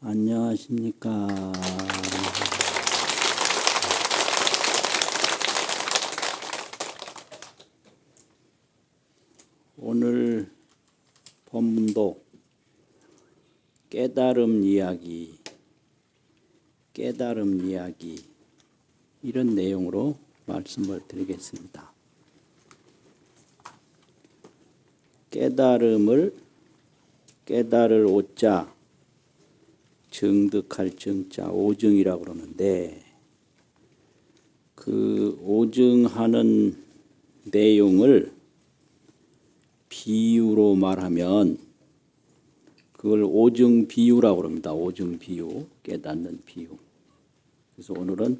안녕하십니까. 오늘 본문도 깨달음 이야기 이런 내용으로 말씀을 드리겠습니다. 깨달을 오자 증득할 증자 오증이라고 그러는데, 그 오증하는 내용을 비유로 말하면 그걸 오증 비유라고 그럽니다. 오증 비유, 깨닫는 비유. 그래서 오늘은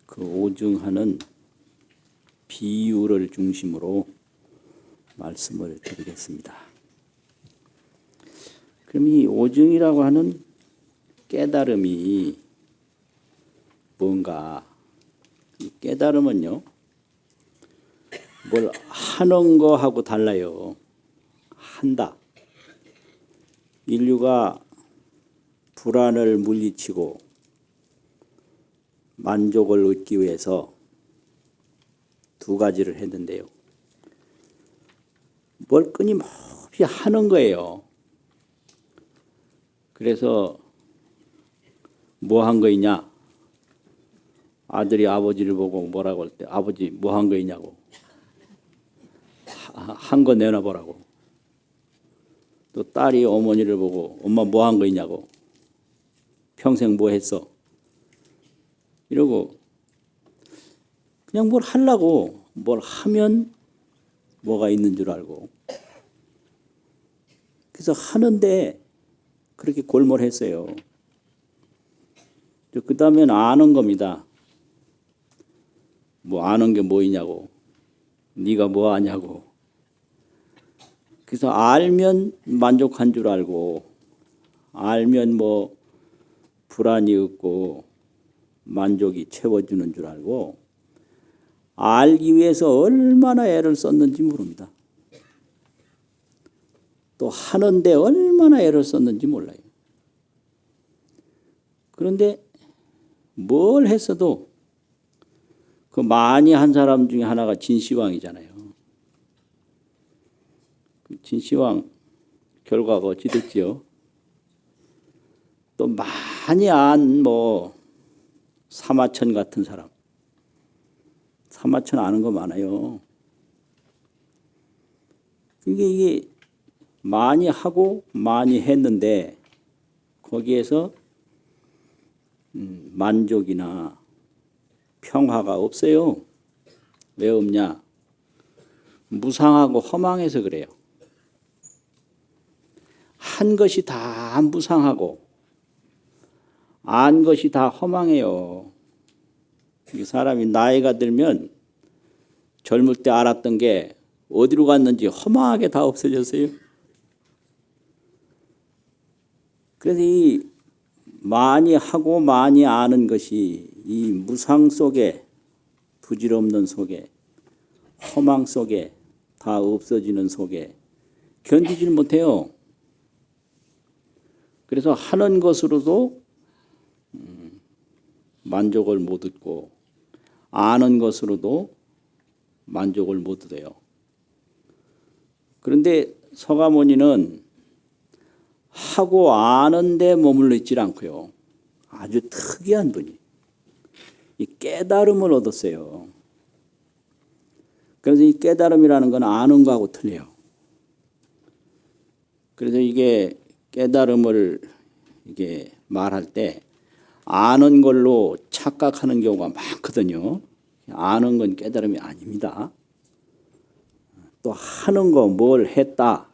그 오증하는 비유를 중심으로 말씀을 드리겠습니다. 그럼 이 오증이라고 하는 깨달음이 뭔가? 이 깨달음은요, 뭘 하는 거하고 달라요. 한다. 인류가 불안을 물리치고 만족을 얻기 위해서 두 가지를 했는데요. 뭘 끊임없이 하는 거예요. 그래서 뭐 한 거이냐? 아들이 아버지를 보고 뭐라고 할 때 아버지 뭐 한 거이냐고. 한 거 내놔보라고. 또 딸이 어머니를 보고 엄마 뭐 한 거이냐고. 평생 뭐 했어? 이러고 그냥 뭘 하려고, 뭘 하면 뭐가 있는 줄 알고. 그래서 하는데 그렇게 골몰했어요. 그 다음엔 아는 겁니다. 뭐 아는 게 뭐이냐고. 네가 뭐 아냐고. 그래서 알면 만족한 줄 알고, 알면 뭐 불안이 없고 만족이 채워주는 줄 알고, 알기 위해서 얼마나 애를 썼는지 모릅니다. 또 하는데 얼마나 애를 썼는지 몰라요. 그런데 뭘 했어도 그 많이 한 사람 중에 하나가 진시황이잖아요. 진시황 결과가 어찌 됐지요? 또 많이 안 뭐 사마천 같은 사람. 사마천 아는 거 많아요. 이게 많이 하고 많이 했는데 거기에서 만족이나 평화가 없어요. 왜 없냐? 무상하고 허망해서 그래요. 한 것이 다 무상하고 안 것이 다 허망해요. 이 사람이 나이가 들면 젊을 때 알았던 게 어디로 갔는지 허망하게 다 없어졌어요. 그래서 이 많이 하고 많이 아는 것이 이 무상 속에, 부질없는 속에, 허망 속에, 다 없어지는 속에 견디질 못해요. 그래서 하는 것으로도 만족을 못 얻고 아는 것으로도 만족을 못 얻어요. 그런데 서가모니는 하고 아는데 머물러 있질 않고요. 아주 특이한 분이 이 깨달음을 얻었어요. 그래서 이 깨달음이라는 건 아는 거하고 틀려요. 그래서 이게 깨달음을 이게 말할 때 아는 걸로 착각하는 경우가 많거든요. 아는 건 깨달음이 아닙니다. 또 하는 거, 뭘 했다.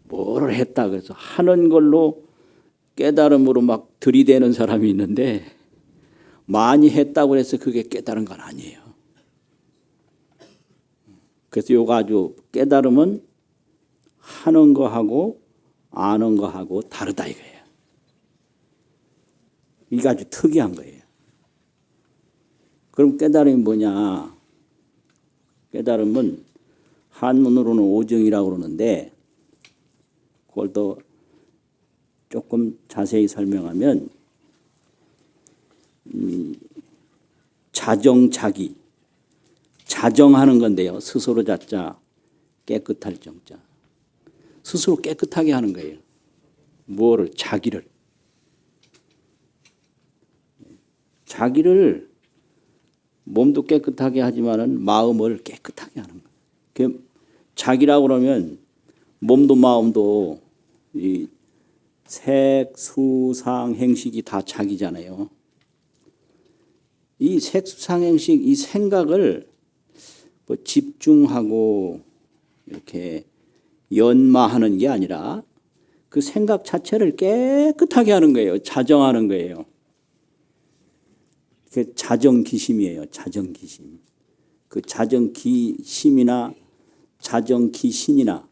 뭐를 했다. 그래서 하는 걸로 깨달음으로 막 들이대는 사람이 있는데, 많이 했다고 해서 그게 깨달은 건 아니에요. 그래서 요거 아주 깨달음은 하는 거하고 아는 거하고 다르다 이거예요. 이게 아주 특이한 거예요. 그럼 깨달음이 뭐냐? 깨달음은 한문으로는 오증이라고 그러는데, 그걸 또 조금 자세히 설명하면 자정자기, 자정하는 건데요. 스스로 자자, 깨끗할 정자. 스스로 깨끗하게 하는 거예요. 뭐를? 자기를. 자기를 몸도 깨끗하게 하지만은 마음을 깨끗하게 하는 거예요. 자기라고 그러면 몸도 마음도 이 색, 수, 상, 행식이 다 자기잖아요. 이 색, 수, 상, 행식, 이 생각을 뭐 집중하고 이렇게 연마하는 게 아니라 그 생각 자체를 깨끗하게 하는 거예요. 자정하는 거예요. 그 자정기심이에요. 자정기심. 그 자정기심이나 자정기신이나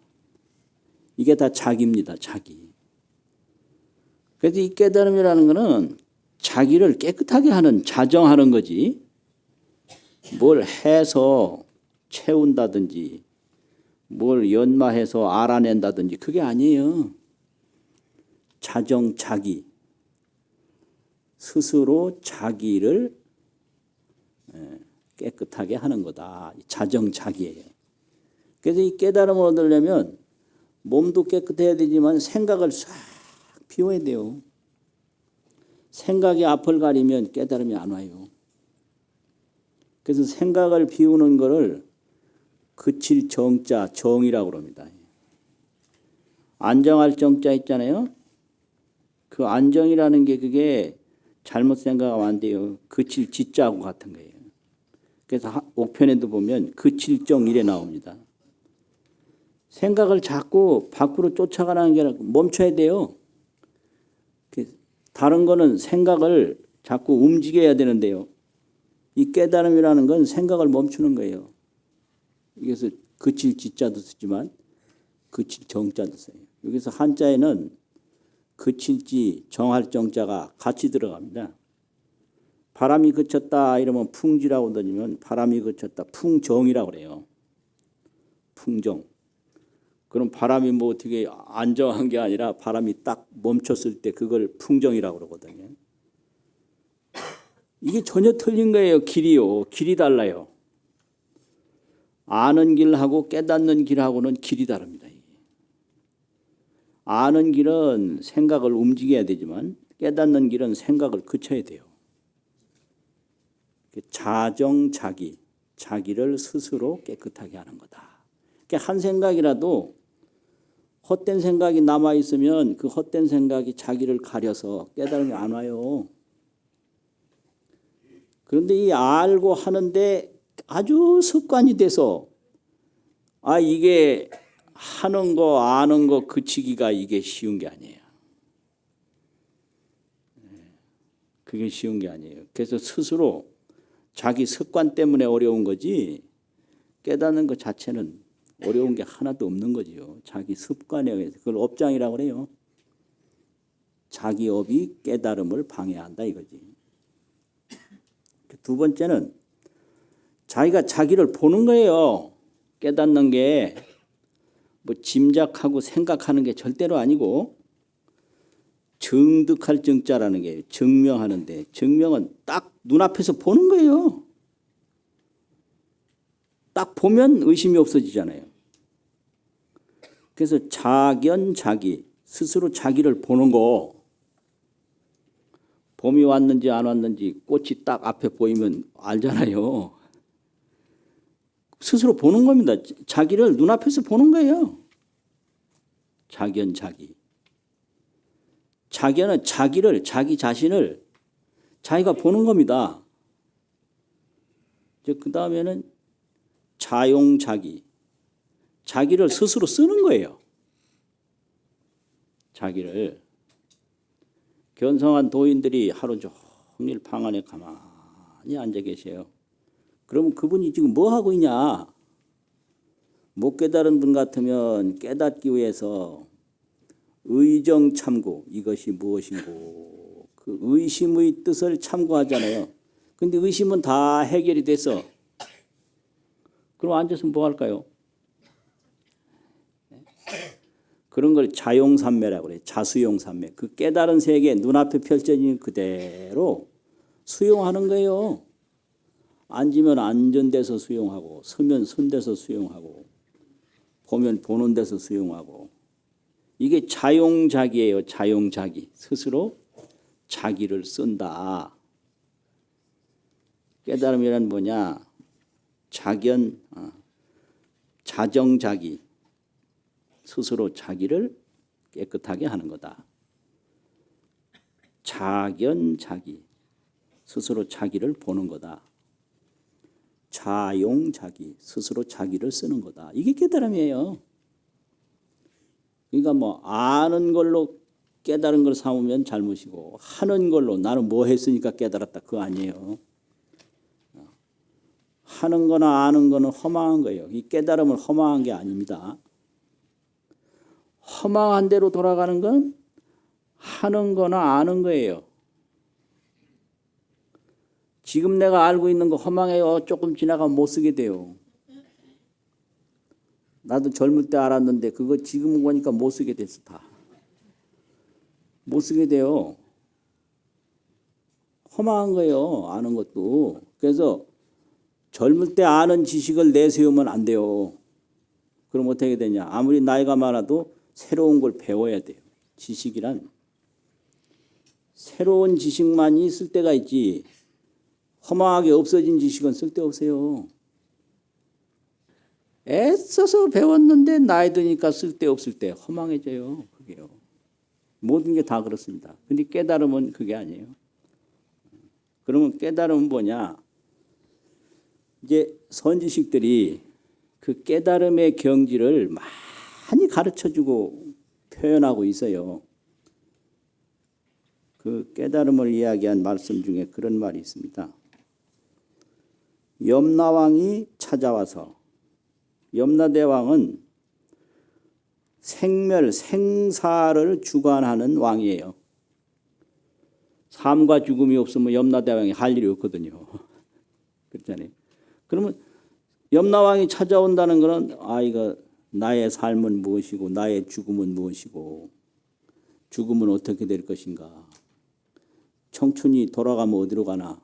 이게 다 자기입니다. 자기. 그래서 이 깨달음이라는 거는 자기를 깨끗하게 하는, 자정하는 거지. 뭘 해서 채운다든지 뭘 연마해서 알아낸다든지 그게 아니에요. 자정자기. 스스로 자기를 깨끗하게 하는 거다. 자정자기예요. 그래서 이 깨달음을 얻으려면 몸도 깨끗해야 되지만 생각을 싹 비워야 돼요. 생각이 앞을 가리면 깨달음이 안 와요. 그래서 생각을 비우는 거를 그칠 정자, 정이라고 합니다. 안정할 정자 있잖아요. 그 안정이라는 게 그게 잘못 생각하면 안 돼요. 그칠 지자하고 같은 거예요. 그래서 옥편에도 보면 그칠정 이래 나옵니다. 생각을 자꾸 밖으로 쫓아가는 게 아니라 멈춰야 돼요. 다른 거는 생각을 자꾸 움직여야 되는데요. 이 깨달음이라는 건 생각을 멈추는 거예요. 그래서 그칠 지자도 쓰지만 그칠 정자도 써요. 여기서 한자에는 그칠지 정할 정자가 같이 들어갑니다. 바람이 그쳤다 이러면 풍지라고 던지면 바람이 그쳤다 풍정이라고 그래요. 풍정. 그럼 바람이 뭐 어떻게 안정한 게 아니라 바람이 딱 멈췄을 때 그걸 풍정이라고 그러거든요. 이게 전혀 틀린 거예요. 길이요. 길이 달라요. 아는 길하고 깨닫는 길하고는 길이 다릅니다. 아는 길은 생각을 움직여야 되지만 깨닫는 길은 생각을 그쳐야 돼요. 자정자기, 자기를 스스로 깨끗하게 하는 거다. 한 생각이라도 헛된 생각이 남아있으면 그 헛된 생각이 자기를 가려서 깨달음이 안 와요. 그런데 이 알고 하는데 아주 습관이 돼서 이게 하는 거 아는 거 그치기가 이게 쉬운 게 아니에요. 그게 쉬운 게 아니에요. 그래서 스스로 자기 습관 때문에 어려운 거지 깨닫는 것 자체는 어려운 게 하나도 없는 거지요. 자기 습관에 의해서. 그걸 업장이라고 그래요. 자기 업이 깨달음을 방해한다 이거지. 두 번째는 자기가 자기를 보는 거예요. 깨닫는 게 뭐 짐작하고 생각하는 게 절대로 아니고 정득할 정자라는 게 증명하는데 증명은 딱 눈앞에서 보는 거예요. 딱 보면 의심이 없어지잖아요. 그래서 자견자기, 스스로 자기를 보는 거. 봄이 왔는지 안 왔는지 꽃이 딱 앞에 보이면 알잖아요. 스스로 보는 겁니다. 자기를 눈앞에서 보는 거예요. 자견자기. 자견은 자기를, 자기 자신을 자기가 보는 겁니다. 그 다음에는 자용자기. 자기를 스스로 쓰는 거예요. 자기를. 견성한 도인들이 하루 종일 방 안에 가만히 앉아 계세요. 그러면 그분이 지금 뭐 하고 있냐? 못 깨달은 분 같으면 깨닫기 위해서 의정 참고 이것이 무엇인고 그 의심의 뜻을 참고하잖아요. 근데 의심은 다 해결이 돼서 그럼 앉아서 뭐 할까요? 그런 걸 자용삼매라고 그래요. 자수용삼매. 그 깨달은 세계 눈앞에 펼쳐진 그대로 수용하는 거예요. 앉으면 앉은 데서 수용하고, 서면 선 데서 수용하고, 보면 보는 데서 수용하고. 이게 자용자기예요. 자용자기. 스스로 자기를 쓴다. 깨달음이란 뭐냐? 자견, 자정자기. 스스로 자기를 깨끗하게 하는 거다. 자견자기. 스스로 자기를 보는 거다. 자용자기. 스스로 자기를 쓰는 거다. 이게 깨달음이에요. 그러니까 뭐 아는 걸로 깨달은 걸 삼으면 잘못이고, 하는 걸로 나는 뭐 했으니까 깨달았다. 그거 아니에요. 하는 거나 아는 거는 허망한 거예요. 이 깨달음은 허망한 게 아닙니다. 허망한 대로 돌아가는 건 하는 거나 아는 거예요. 지금 내가 알고 있는 거 허망해요. 조금 지나가면 못 쓰게 돼요. 나도 젊을 때 알았는데 그거 지금 보니까 못 쓰게 됐어. 다. 못 쓰게 돼요. 허망한 거예요. 아는 것도. 그래서 젊을 때 아는 지식을 내세우면 안 돼요. 그럼 어떻게 되냐. 아무리 나이가 많아도 새로운 걸 배워야 돼요. 지식이란 새로운 지식만이 있을 때가 있지, 허망하게 없어진 지식은 쓸데없어요. 애써서 배웠는데 나이 드니까 쓸데없을 때 허망해져요. 그게요. 모든 게 다 그렇습니다. 근데 깨달음은 그게 아니에요. 그러면 깨달음은 뭐냐? 이제 선지식들이 그 깨달음의 경지를 많이 가르쳐주고 표현하고 있어요. 그 깨달음을 이야기한 말씀 중에 그런 말이 있습니다. 염라왕이 찾아와서, 염라대왕은 생멸, 생사를 주관하는 왕이에요. 삶과 죽음이 없으면 염라대왕이 할 일이 없거든요. 그렇잖아요. 그러면 염라왕이 찾아온다는 것은 이거 나의 삶은 무엇이고 나의 죽음은 무엇이고 죽음은 어떻게 될 것인가. 청춘이 돌아가면 어디로 가나.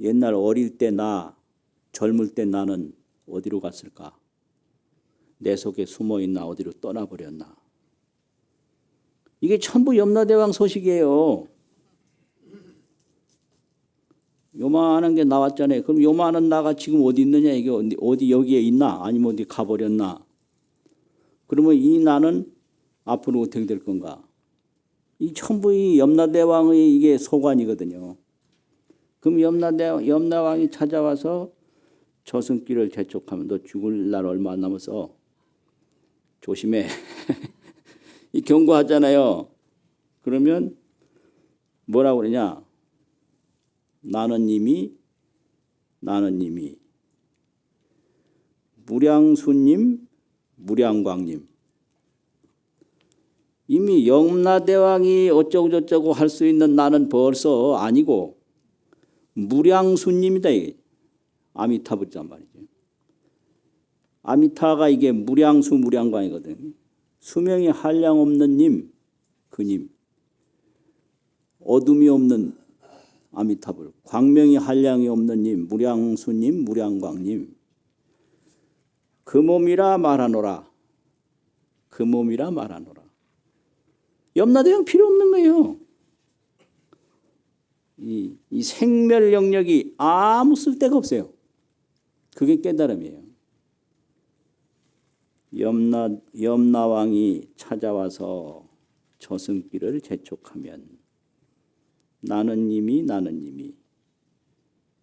옛날 어릴 때 나, 젊을 때 나는 어디로 갔을까. 내 속에 숨어있나 어디로 떠나버렸나. 이게 전부 염라대왕 소식이에요. 요만한 게 나왔잖아요. 그럼 요만한 나가 지금 어디 있느냐. 이게 어디 여기에 있나 아니면 어디 가버렸나. 그러면 이 나는 앞으로 어떻게 될 건가. 이 전부 이 염라대왕의 이게 소관이거든요. 그럼 염라왕이 찾아와서 저승길을 재촉하면 너 죽을 날 얼마 안 남았어. 조심해. 이 경고하잖아요. 그러면 뭐라고 그러냐. 나는 이미 무량수님, 무량광님. 이미 염라대왕이 어쩌고저쩌고 할 수 있는 나는 벌써 아니고 무량수님이다. 이게. 아미타불이란 말이죠. 아미타가 이게 무량수 무량광이거든. 수명이 한량없는 님, 그 님. 어둠이 없는 아미타불. 광명이 한량이 없는 님, 무량수님, 무량광님. 그 몸이라 말하노라. 그 몸이라 말하노라. 염라대왕 필요 없는 거예요. 이 생멸 영역이 아무 쓸데가 없어요. 그게 깨달음이에요. 염라왕이 찾아와서 저승길을 재촉하면 나는 이미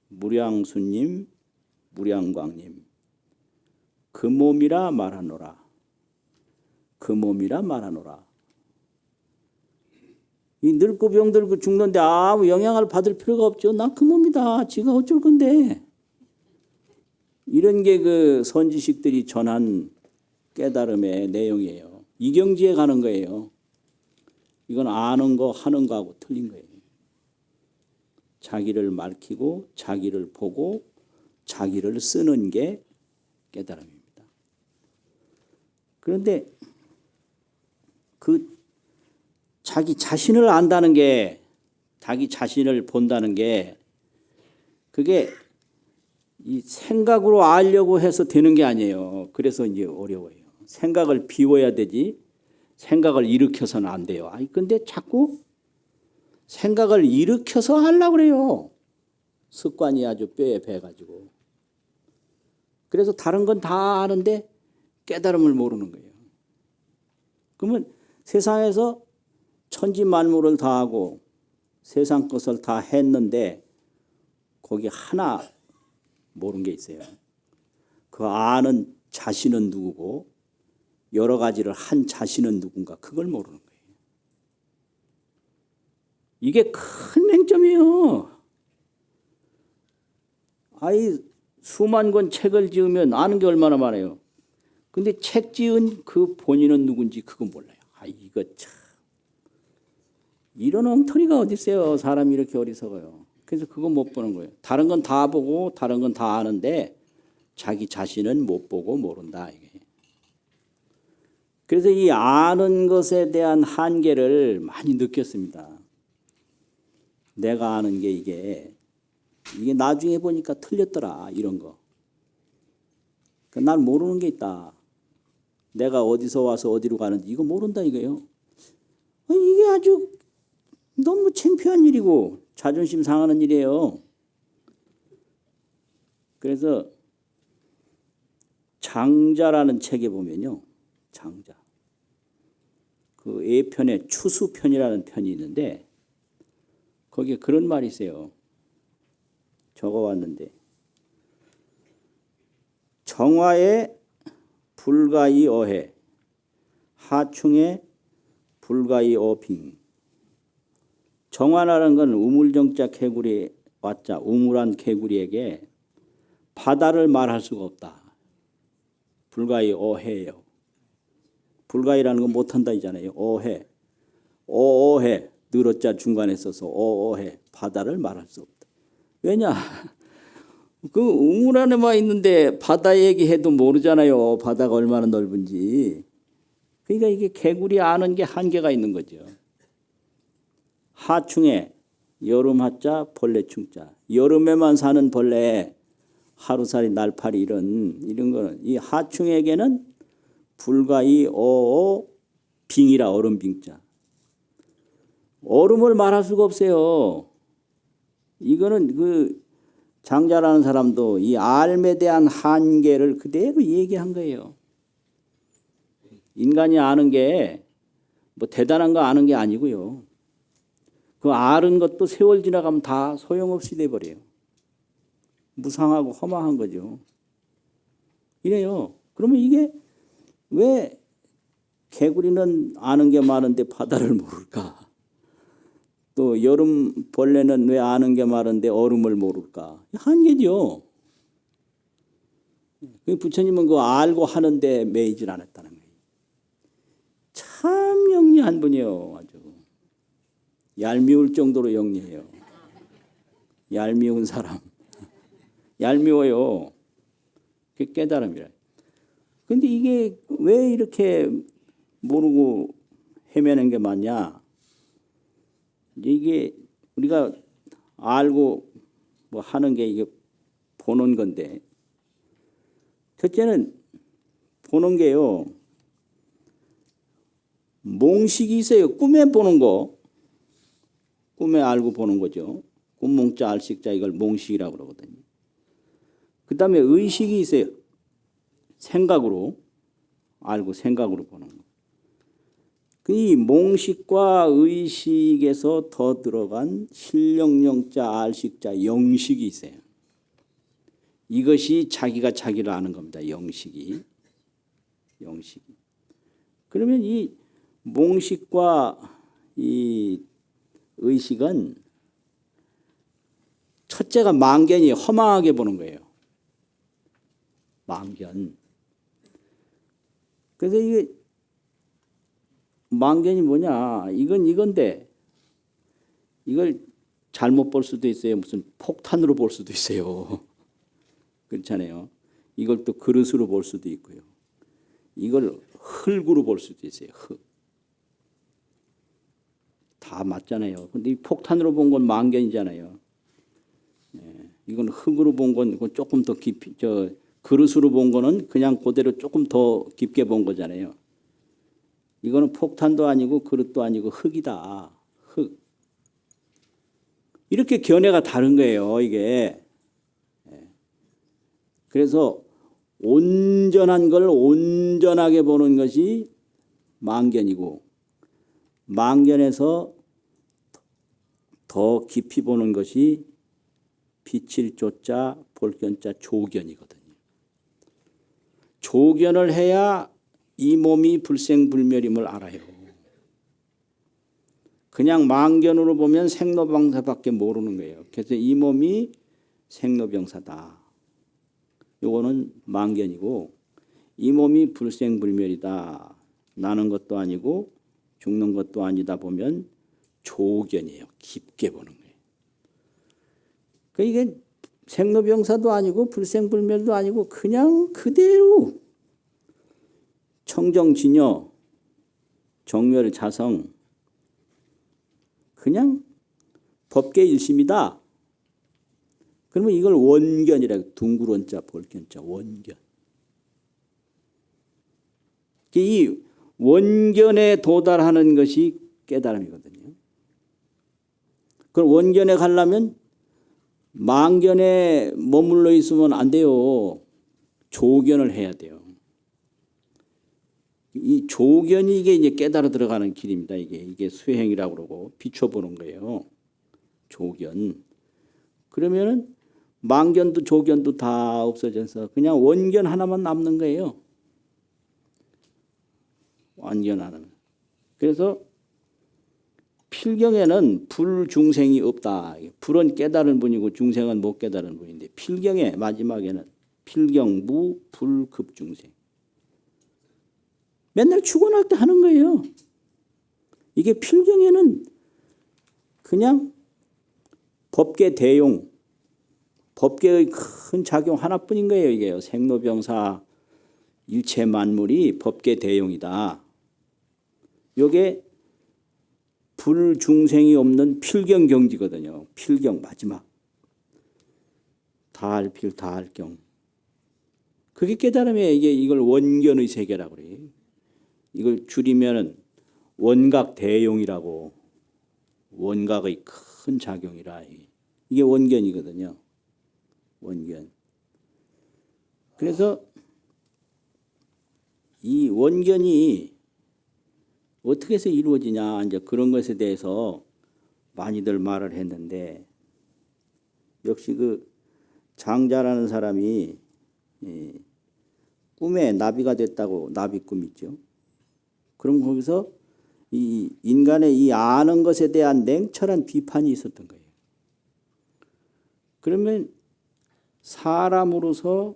무량수님, 무량광님 그 몸이라 말하노라. 그 몸이라 말하노라. 이 늙고 병들고 죽는데 아무 영향을 받을 필요가 없죠. 나 그 몸이다. 지가 어쩔 건데. 이런 게 그 선지식들이 전한 깨달음의 내용이에요. 이 경지에 가는 거예요. 이건 아는 거 하는 거하고 틀린 거예요. 자기를 밝히고 자기를 보고 자기를 쓰는 게 깨달음입니다. 그런데 그 자기 자신을 안다는 게, 자기 자신을 본다는 게 그게 이 생각으로 알려고 해서 되는 게 아니에요. 그래서 이제 어려워요. 생각을 비워야 되지 생각을 일으켜서는 안 돼요. 아니 근데 자꾸 생각을 일으켜서 하려고 그래요. 습관이 아주 뼈에 배가지고. 그래서 다른 건 다 아는데 깨달음을 모르는 거예요. 그러면 세상에서 천지 만물을 다 하고 세상 것을 다 했는데 거기 하나 모르는 게 있어요. 그 아는 자신은 누구고 여러 가지를 한 자신은 누군가 그걸 모르는 거예요. 이게 큰 맹점이에요. 아이 수만 권 책을 지으면 아는 게 얼마나 많아요. 근데 책 지은 그 본인은 누군지 그건 몰라요. 아 이거 참 이런 엉터리가 어디 있어요. 사람이 이렇게 어리석어요. 그래서 그거 못 보는 거예요. 다른 건 다 보고 다른 건 다 아는데 자기 자신은 못 보고 모른다 이게. 그래서 이 아는 것에 대한 한계를 많이 느꼈습니다. 내가 아는 게 이게 나중에 보니까 틀렸더라 이런 거. 난 모르는 게 있다. 내가 어디서 와서 어디로 가는지 이거 모른다 이거예요. 이게 아주 너무 창피한 일이고 자존심 상하는 일이에요. 그래서 장자라는 책에 보면요. 장자. 그 A편에 추수편이라는 편이 있는데 거기에 그런 말이 있어요. 적어왔는데 정화에 불가이 어해 하충에 불가이 어빙. 정화라는 건 우물정자 개구리 왔자 우물한 개구리에게 바다를 말할 수가 없다. 불가이 어해예요. 불가이라는 건 못한다 이잖아요. 어해. 어해. 늘어자 중간에 써서 어해. 바다를 말할 수 없다. 왜냐? 그 우물 안에만 있는데 바다 얘기해도 모르잖아요. 바다가 얼마나 넓은지. 그러니까 이게 개구리 아는 게 한계가 있는 거죠. 하충에 여름 하자 벌레 충자. 여름에만 사는 벌레 하루살이 날파리 이런 거는 이 하충에게는 불가이 어어 빙이라 얼음 빙자. 얼음을 말할 수가 없어요. 이거는 그 장자라는 사람도 이 알에 대한 한계를 그대로 얘기한 거예요. 인간이 아는 게 뭐 대단한 거 아는 게 아니고요. 그 아는 것도 세월 지나가면 다 소용없이 돼버려요. 무상하고 허망한 거죠. 이래요. 그러면 이게 왜 개구리는 아는 게 많은데 바다를 모를까? 또 여름 벌레는 왜 아는 게 많은데 얼음을 모를까? 한계죠. 부처님은 그거 알고 하는데 매이질 않았다는 거예요. 참 영리한 분이에요. 아주 얄미울 정도로 영리해요. 얄미운 사람. 얄미워요. 그게 깨달음이라. 근데 이게 왜 이렇게 모르고 헤매는 게 맞냐? 이게 우리가 알고 뭐 하는 게 이게 보는 건데, 첫째는 보는 게요. 몽식이 있어요. 꿈에 보는 거. 꿈에 알고 보는 거죠. 꿈몽자 알식자 이걸 몽식이라고 그러거든요. 그 다음에 의식이 있어요. 생각으로 알고 생각으로 보는 거. 이 몽식과 의식에서 더 들어간 실령령자 알식자 영식이 있어요. 이것이 자기가 자기를 아는 겁니다. 영식이. 그러면 이 몽식과 이 의식은 첫째가 망견이 허망하게 보는 거예요. 망견. 그래서 이게 망견이 뭐냐? 이건데 이걸 잘못 볼 수도 있어요. 무슨 폭탄으로 볼 수도 있어요. 그렇잖아요. 이걸 또 그릇으로 볼 수도 있고요. 이걸 흙으로 볼 수도 있어요. 흙. 다 맞잖아요. 근데 이 폭탄으로 본 건 망견이잖아요. 이건 흙으로 본 건 조금 더 깊이, 그릇으로 본 거는 그냥 그대로 조금 더 깊게 본 거잖아요. 이거는 폭탄도 아니고 그릇도 아니고 흙이다. 흙. 이렇게 견해가 다른 거예요, 이게. 그래서 온전한 걸 온전하게 보는 것이 망견이고, 망견에서 더 깊이 보는 것이 빛일 조자 볼견자 조견이거든요. 조견을 해야 이 몸이 불생불멸임을 알아요. 그냥 망견으로 보면 생로병사밖에 모르는 거예요. 그래서 이 몸이 생로병사다. 요거는 망견이고, 이 몸이 불생불멸이다. 나는 것도 아니고 죽는 것도 아니다 보면 조견이에요. 깊게 보는 거예요. 그러니까 이게 생로병사도 아니고 불생불멸도 아니고 그냥 그대로 청정진여, 정멸자성, 그냥 법계 일심이다. 그러면 이걸 원견이라, 둥그런자 볼견자 원견. 이 원견에 도달하는 것이 깨달음이거든요. 그럼 원견에 가려면 망견에 머물러 있으면 안 돼요. 조견을 해야 돼요. 이 조견이 이게 이제 깨달아 들어가는 길입니다. 이게 수행이라고 그러고 비춰보는 거예요. 조견. 그러면은 망견도 조견도 다 없어져서 그냥 원견 하나만 남는 거예요. 원견 하나는. 그래서 필경에는 불중생이 없다. 불은 깨달은 분이고 중생은 못 깨달은 분인데, 필경의 마지막에는 필경무 불급중생. 맨날 축원할 때 하는 거예요. 이게 필경에는 그냥 법계 대용, 법계의 큰 작용 하나뿐인 거예요. 이게요. 생로병사 일체 만물이 법계 대용이다. 이게 불중생이 없는 필경경지거든요. 필경 마지막. 다할필 다할경. 그게 깨달음이에요. 이걸 원견의 세계라고 그래요. 이걸 줄이면은 원각 대용이라고, 원각의 큰 작용이라. 이게 원견이거든요. 원견. 그래서 이 원견이 어떻게 해서 이루어지냐, 이제 그런 것에 대해서 많이들 말을 했는데, 역시 그 장자라는 사람이 꿈에 나비가 됐다고, 나비 꿈 있죠. 그럼 거기서 이 인간의 이 아는 것에 대한 냉철한 비판이 있었던 거예요. 그러면 사람으로서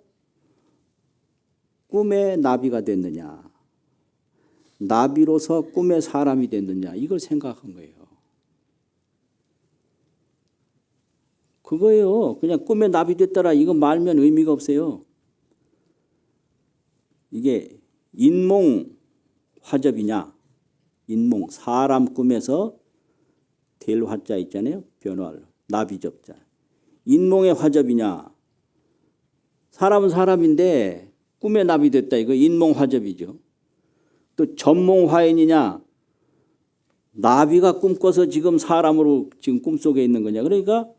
꿈에 나비가 됐느냐, 나비로서 꿈에 사람이 됐느냐, 이걸 생각한 거예요. 그거예요. 그냥 꿈에 나비 됐더라 이거 말면 의미가 없어요. 이게 인몽 화접이냐, 인몽 사람 꿈에서 될 화자 있잖아요. 변화를 나비접자. 인몽의 화접이냐, 사람은 사람인데 꿈에 나비 됐다 이거 인몽 화접이죠. 또 전몽화인이냐, 나비가 꿈꿔서 지금 사람으로 지금 꿈속에 있는 거냐. 그러니까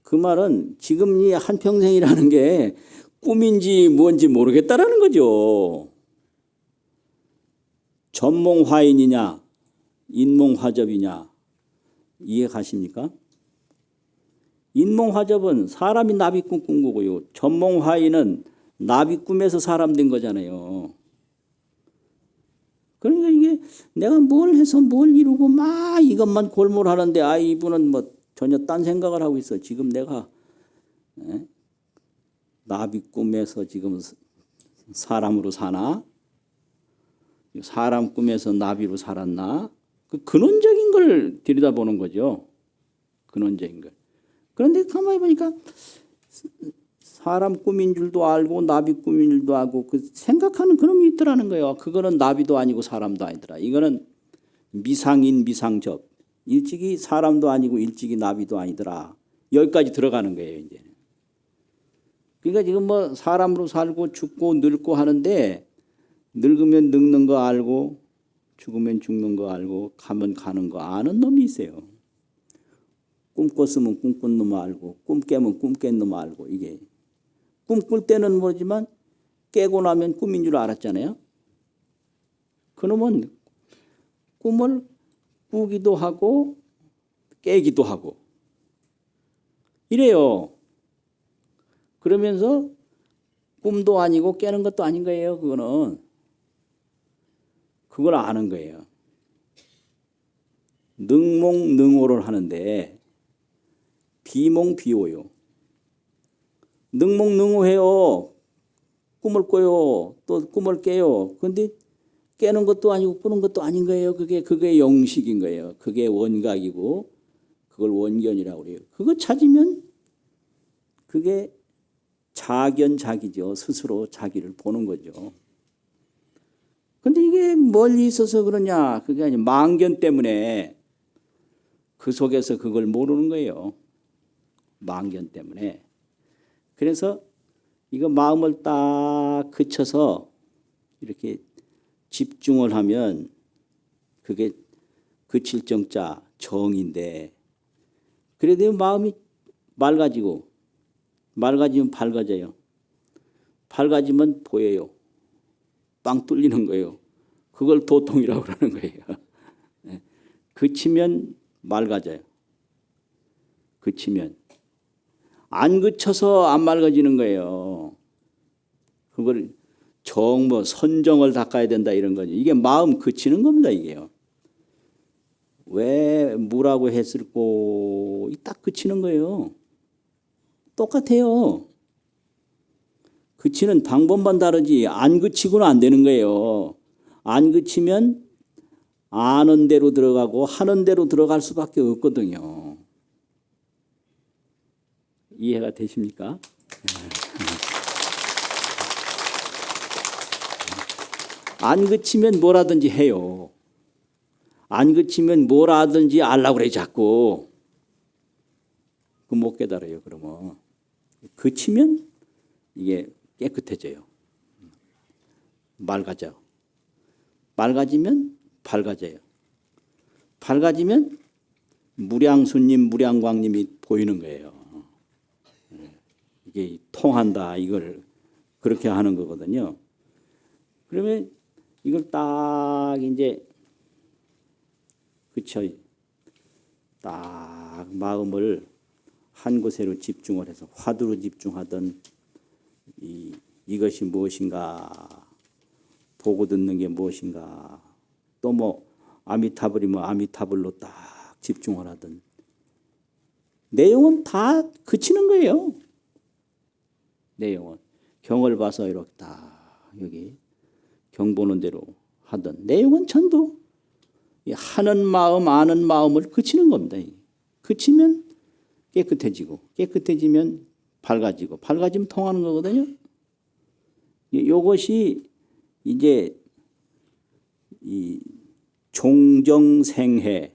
그 말은 지금 이 한평생이라는 게 꿈인지 뭔지 모르겠다라는 거죠. 전몽화인이냐 인몽화접이냐, 이해 가십니까? 인몽화접은 사람이 나비 꿈 꾼 거고요. 전몽화인은 나비 꿈에서 사람 된 거잖아요. 그러니까 이게 내가 뭘 해서 뭘 이루고 막 이것만 골몰하는데, 아 이분은 뭐 전혀 딴 생각을 하고 있어. 지금 내가 나비 꿈에서 지금 사람으로 사나? 사람 꿈에서 나비로 살았나? 그 근원적인 걸 들여다보는 거죠. 근원적인 걸. 그런데 가만히 보니까 사람 꿈인 줄도 알고 나비 꿈인 줄도 알고 그 생각하는 그놈이 있더라는 거예요. 그거는 나비도 아니고 사람도 아니더라. 이거는 미상인 미상접. 일찍이 사람도 아니고 일찍이 나비도 아니더라. 여기까지 들어가는 거예요, 이제. 그러니까 지금 뭐 사람으로 살고 죽고 늙고 하는데 늙으면 늙는 거 알고 죽으면 죽는 거 알고 가면 가는 거 아는 놈이 있어요. 꿈 꿨으면 꿈꾼 놈 알고 꿈 깨면 꿈 깬 놈 알고 이게 꿈 꿀 때는 모르지만 깨고 나면 꿈인 줄 알았잖아요. 그놈은 꿈을 꾸기도 하고 깨기도 하고 이래요. 그러면서 꿈도 아니고 깨는 것도 아닌 거예요. 그거는. 그걸 아는 거예요. 능몽능오를 하는데 비몽비오요. 능몽능오해요. 꿈을 꿔요. 또 꿈을 깨요. 그런데 깨는 것도 아니고 꾸는 것도 아닌 거예요. 그게 영식인 거예요. 그게 원각이고 그걸 원견이라고 그래요. 그거 찾으면 그게 자견자기죠. 스스로 자기를 보는 거죠. 근데 이게 멀리 있어서 그러냐? 그게 아니라 망견 때문에 그 속에서 그걸 모르는 거예요. 망견 때문에. 그래서 이거 마음을 딱 그쳐서 이렇게 집중을 하면 그게 그칠 정자 정인데 그래도 마음이 맑아지면 밝아져요. 밝아지면 보여요. 빵 뚫리는 거예요. 그걸 도통이라고 그러는 거예요. 그치면 맑아져요. 그치면. 안 그쳐서 안 맑아지는 거예요. 그걸 뭐 선정을 닦아야 된다 이런 거죠. 이게 마음 그치는 겁니다. 이게요. 왜 무라고 했을꼬 딱 그치는 거예요. 똑같아요. 그치는 방법만 다르지 안 그치고는 안 되는 거예요. 안 그치면 아는 대로 들어가고 하는 대로 들어갈 수밖에 없거든요. 이해가 되십니까? 안 그치면 뭐라든지 해요. 안 그치면 뭐라든지 알라고 그래 자꾸. 그 못 깨달아요. 그러면 그치면 이게 깨끗해져요. 맑아져. 맑아지면 밝아져요. 밝아지면 무량수님, 무량광님이 보이는 거예요. 이게 통한다. 이걸 그렇게 하는 거거든요. 그러면 이걸 딱 이제 그쵸. 딱 마음을 한 곳으로 집중을 해서 화두로 집중하던 이것이 무엇인가 보고 듣는 게 무엇인가 또 뭐 아미타불이면 아미타불로 딱 집중을 하던 내용은 다 그치는 거예요. 내용은 경을 봐서 이렇게 딱 여기 경 보는 대로 하던 내용은 전부 하는 마음 아는 마음을 그치는 겁니다. 그치면 깨끗해지고 깨끗해지면 밝아지고 밝아지면 통하는 거거든요. 이것이 이제 이 종정생해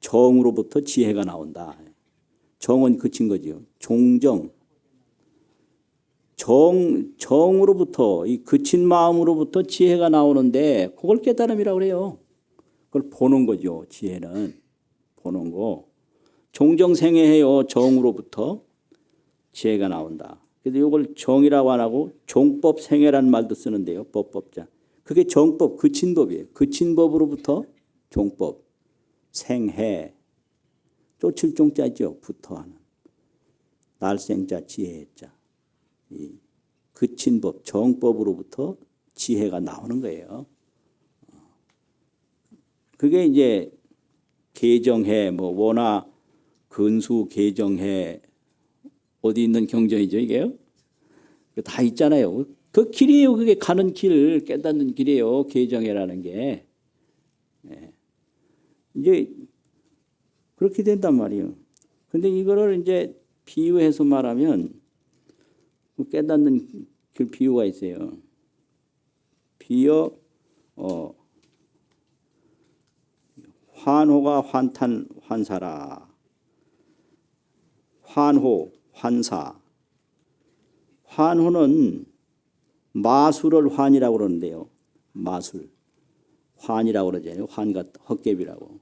정으로부터 지혜가 나온다. 정은 그친 거지요. 정으로부터 이 그친 마음으로부터 지혜가 나오는데 그걸 깨달음이라고 그래요. 그걸 보는 거죠. 지혜는 보는 거. 종정생해해요. 정으로부터 지혜가 나온다. 그래서 이걸 정이라고 안 하고 종법생해라는 말도 쓰는데요. 법법자. 그게 정법, 그친 법이에요. 그친 법으로부터 종법, 생해. 쫓을 종자죠. 부터하는. 날생자, 지혜자. 이 그친 법, 정법으로부터 지혜가 나오는 거예요. 그게 이제 개정해, 뭐 원화, 근수, 개정해 어디 있는 경전이죠 이게요? 다 있잖아요. 그 길이에요. 그게 가는 길, 깨닫는 길이에요. 개정해라는 게. 이제 그렇게 된단 말이에요. 근데 이거를 이제 비유해서 말하면 깨닫는 그 비유가 있어요. 비유 환호가 환탄 환사라. 환호, 환사. 환호는 마술을 환이라고 그러는데요. 마술. 환이라고 그러잖아요. 환과 헛개비라고.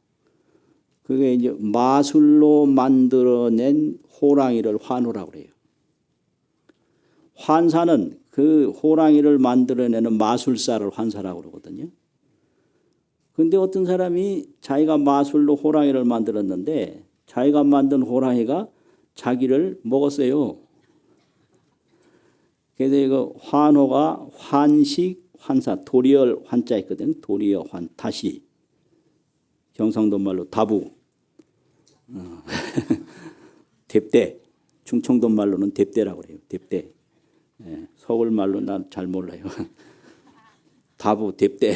그게 이제 마술로 만들어낸 호랑이를 환호라고 그래요. 환사는 그 호랑이를 만들어내는 마술사를 환사라고 그러거든요. 근데 어떤 사람이 자기가 마술로 호랑이를 만들었는데 자기가 만든 호랑이가 자기를 먹었어요. 그래서 이거 환호가 환식, 환사, 도리어 환자 있거든. 도리어 환, 다시. 경상도 말로 다부. 뎁대. 충청도 말로는 뎁대라고 그래요. 뎁대. 예, 서울 말로 난 잘 몰라요. 다부, 뎁대.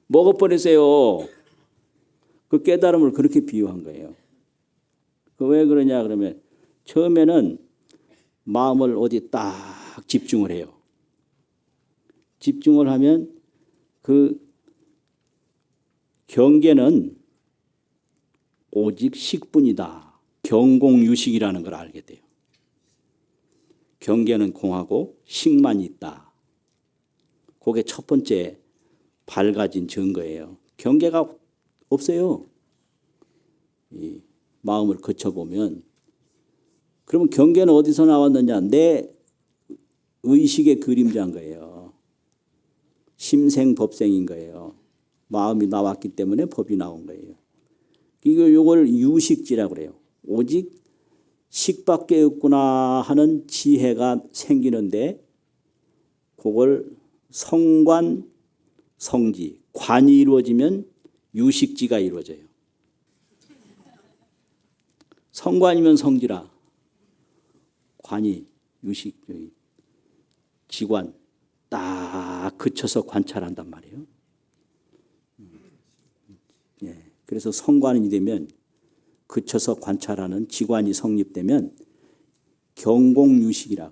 먹어버렸어요. 그 깨달음을 그렇게 비유한 거예요. 그 왜 그러냐 그러면 처음에는 마음을 어디 딱 집중을 해요. 집중을 하면 그 경계는 오직 식뿐이다. 경공유식이라는 걸 알게 돼요. 경계는 공하고 식만 있다. 그게 첫 번째 밝아진 증거예요. 경계가 없어요. 이 마음을 거쳐보면. 그러면 경계는 어디서 나왔느냐? 내 의식의 그림자인 거예요. 심생법생인 거예요. 마음이 나왔기 때문에 법이 나온 거예요. 이걸 유식지라고 그래요. 오직 식밖에 없구나 하는 지혜가 생기는데 그걸 성관, 성지, 관이 이루어지면 유식지가 이루어져요. 성관이면 성지라. 관이 유식, 지관 딱 그쳐서 관찰한단 말이에요. 예, 그래서 성관이 되면 그쳐서 관찰하는 지관이 성립되면 경공유식이라.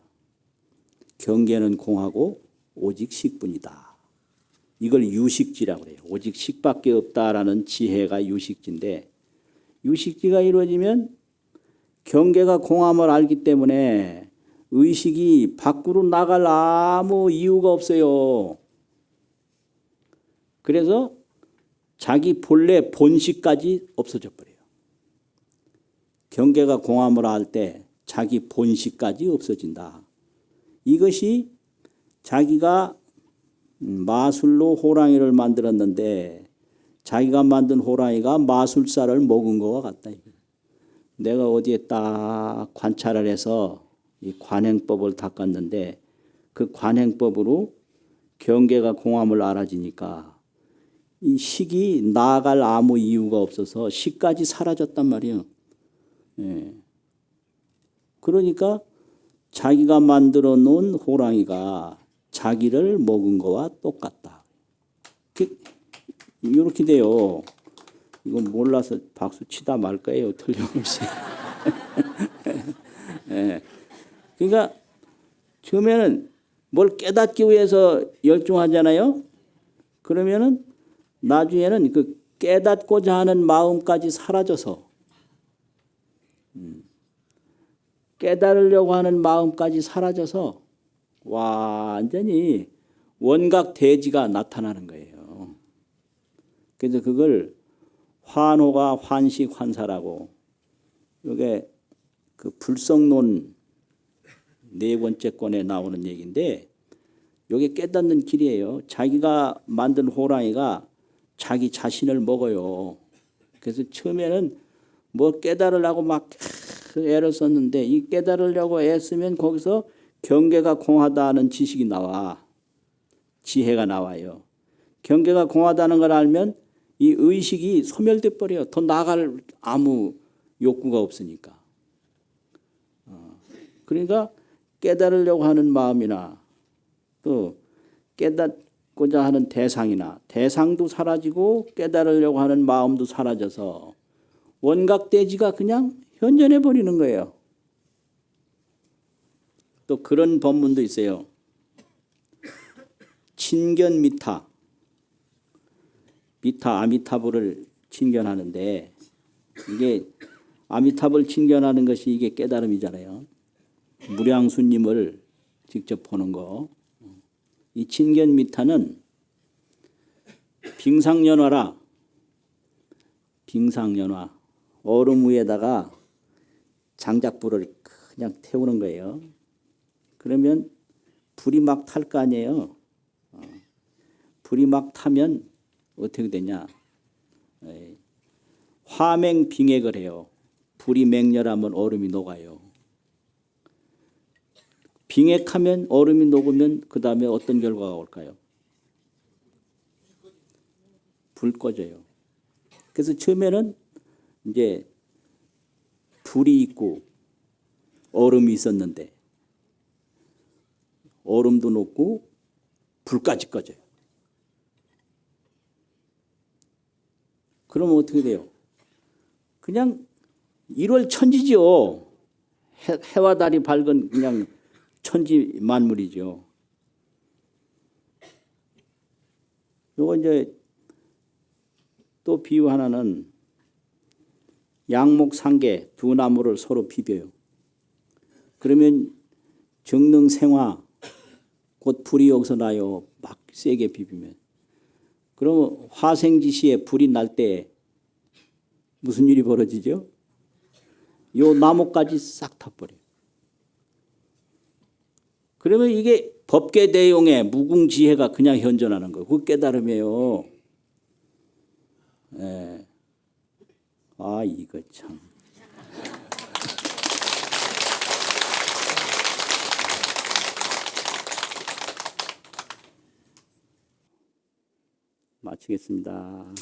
경계는 공하고 오직 식뿐이다. 이걸 유식지라고 해요. 오직 식밖에 없다라는 지혜가 유식지인데 유식지가 이루어지면 경계가 공함을 알기 때문에 의식이 밖으로 나갈 아무 이유가 없어요. 그래서 자기 본래 본식까지 없어져 버려요. 경계가 공함을 알 때 자기 본식까지 없어진다. 이것이 자기가 마술로 호랑이를 만들었는데 자기가 만든 호랑이가 마술사를 먹은 것과 같다. 내가 어디에 딱 관찰을 해서 이 관행법을 닦았는데 그 관행법으로 경계가 공함을 알아지니까 이 식이 나아갈 아무 이유가 없어서 식까지 사라졌단 말이에요. 예. 그러니까 자기가 만들어 놓은 호랑이가 자기를 먹은 거와 똑같다. 이렇게 돼요. 이건 몰라서 박수 치다 말 거예요. 틀림없이. 예. 그러니까 처음에는 뭘 깨닫기 위해서 열중하잖아요. 그러면은 나중에는 그 깨닫고자 하는 마음까지 사라져서 깨달으려고 하는 마음까지 사라져서 완전히 원각 대지가 나타나는 거예요. 그래서 그걸 환호가 환식 환사라고. 이게 그 불성론 네 번째 권에 나오는 얘기인데 이게 깨닫는 길이에요. 자기가 만든 호랑이가 자기 자신을 먹어요. 그래서 처음에는 뭐 깨달으려고 막 애를 썼는데 이 깨달으려고 애쓰면 거기서 경계가 공하다는 지식이 나와. 지혜가 나와요. 경계가 공하다는 걸 알면 이 의식이 소멸돼 버려요. 더 나아갈 아무 욕구가 없으니까. 그러니까 깨달으려고 하는 마음이나 또 깨닫고자 하는 대상이나 대상도 사라지고 깨달으려고 하는 마음도 사라져서 원각대지가 그냥 현전해 버리는 거예요. 또 그런 법문도 있어요. 친견 미타. 미타 아미타불을 친견하는데 이게 아미타불 친견하는 것이 이게 깨달음이잖아요. 무량수님을 직접 보는 거. 이 친견미타는 빙상연화라. 빙상연화. 얼음 위에다가 장작불을 그냥 태우는 거예요. 그러면 불이 막 탈 거 아니에요. 불이 막 타면 어떻게 되냐. 화맹빙액을 해요. 불이 맹렬하면 얼음이 녹아요. 빙액하면 얼음이 녹으면 그 다음에 어떤 결과가 올까요? 불 꺼져요. 그래서 처음에는 이제 불이 있고 얼음이 있었는데 얼음도 녹고 불까지 꺼져요. 그러면 어떻게 돼요? 그냥 일월천지죠. 해와 달이 밝은 그냥 천지 만물이죠. 요거 이제 또 비유 하나는 양목상계 두 나무를 서로 비벼요. 그러면 정릉생화 곧 불이 여기서 나요. 막 세게 비비면. 그러면 화생지시에 불이 날 때 무슨 일이 벌어지죠? 요 나무까지 싹 타버려요. 그러면 이게 법계대용의 무궁지혜가 그냥 현존하는 거예요. 그 깨달음이에요. 예. 아, 이거 참. 마치겠습니다.